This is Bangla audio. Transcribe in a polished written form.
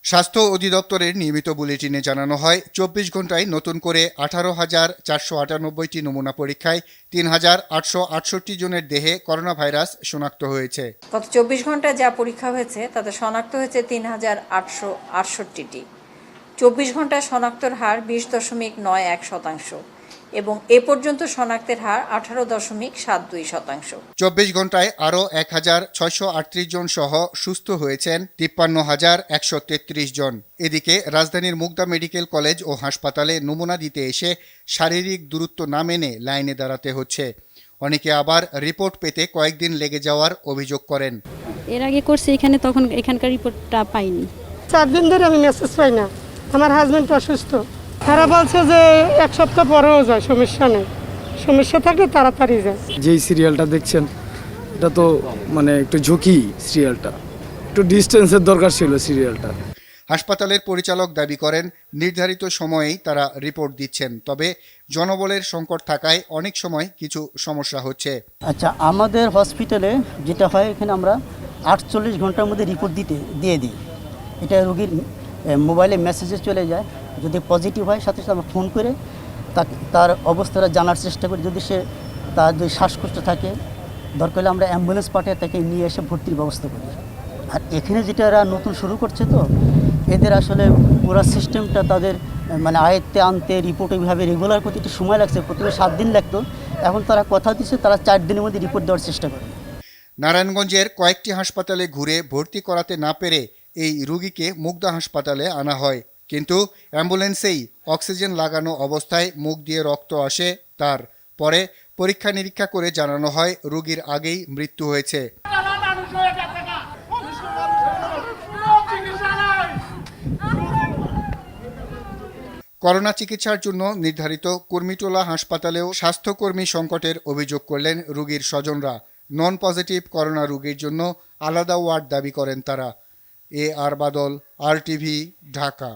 স্বাস্থ্য অধিদপ্তরের নিয়মিত বুলেটিনে জানানো হয় ২৪ ঘন্টায় নতুন করে ১৮,৪৯৮টি নমুনা পরীক্ষায় ৩,৮৬৮ জনের দেহে করোনা ভাইরাস শনাক্ত হয়েছে। গত ২৪ ঘন্টায় যা পরীক্ষা হয়েছে তাতে শনাক্ত হয়েছে ৩,৮৬৮টি। ২৪ ঘন্টায় শনাক্তর হার ২০.৯১% এবং এ পর্যন্ত শনাক্তের হার ১৮.৭২%। ২৪ ঘন্টায় আরও ১,৬৩৮ জন সহ সুস্থ হয়েছেন ৫৩,১৩৩ জন। এদিকে রাজধানীর মুগদা মেডিকেল কলেজ ও হাসপাতালে নমুনা দিতে এসে শারীরিক দূরত্ব না মেনে লাইনে দাঁড়াতে হচ্ছে। অনেকে আবার রিপোর্ট পেতে কয়েকদিন লেগে যাওয়ার অভিযোগ করেন। এর আগে করছে এখানে, তখন এখানকার রিপোর্টটা পাইনি। ৪ দিন ধরে আমি মেসেজ পাই না। আমার হাজবেন্ড অসুস্থ, তারা বলছে যে ১ সপ্তাহ পরেও যায়, সমস্যা নেই, সমস্যা থাকলে তাড়াতাড়ি যায়। যেই সিরিয়ালটা দেখছেন এটা তো মানে একটু ঝুঁকি সিরিয়ালটা, একটু ডিস্টেন্সের দরকার ছিল সিরিয়ালটা। হাসপাতালের পরিচালক দাবি করেন নির্ধারিত সময়েই তারা রিপোর্ট দিচ্ছেন, তবে জনবলের সংকট থাকায় অনেক সময় কিছু সমস্যা হচ্ছে। আচ্ছা, আমাদের হসপিটালে যেটা হয়, এখানে আমরা ৪৮ ঘন্টার মধ্যে রিপোর্ট দিয়ে দিই। এটা রোগীর মোবাইলে মেসেজে চলে যায়। যদি পজিটিভ হয় সাথে সাথে আমরা ফোন করে তার অবস্থাটা জানার চেষ্টা করি। যদি তার যদি শ্বাসকষ্ট থাকে, দরকার হলে আমরা অ্যাম্বুলেন্স পাঠিয়ে তাকে নিয়ে এসে ভর্তির ব্যবস্থা করি। আর এখানে যেটা এরা নতুন শুরু করছে, তো এদের আসলে পুরো সিস্টেমটা তাদের মানে আয়ত্তে আনতে রিপোর্ট এইভাবে রেগুলার করতে একটু সময় লাগছে। প্রথমে ৭ দিন লাগতো, এখন তারা কথা দিচ্ছে তারা ৪ দিনের মধ্যে রিপোর্ট দেওয়ার চেষ্টা করে। নারায়ণগঞ্জের কয়েকটি হাসপাতালে ঘুরে ভর্তি করাতে না পেরে এই রোগীকে মুগদা হাসপাতালে আনা হয়, কিন্তু অ্যাম্বুলেন্সেই অক্সিজেন লাগানো অবস্থায় মুখ দিয়ে রক্ত আসে তার। পরে পরীক্ষা নিরীক্ষা করে জানানো হয় রোগীর আগেই মৃত্যু হয়েছে। করোনা চিকিৎসার জন্য নির্ধারিত কুর্মিটোলা হাসপাতালেও স্বাস্থ্যকর্মী সংকটের অভিযোগ করলেন রোগীর স্বজনরা। নন পজিটিভ করোনা রোগীর জন্য আলাদা ওয়ার্ড দাবি করেন তারা। আর বাদল, RTV, ঢাকা।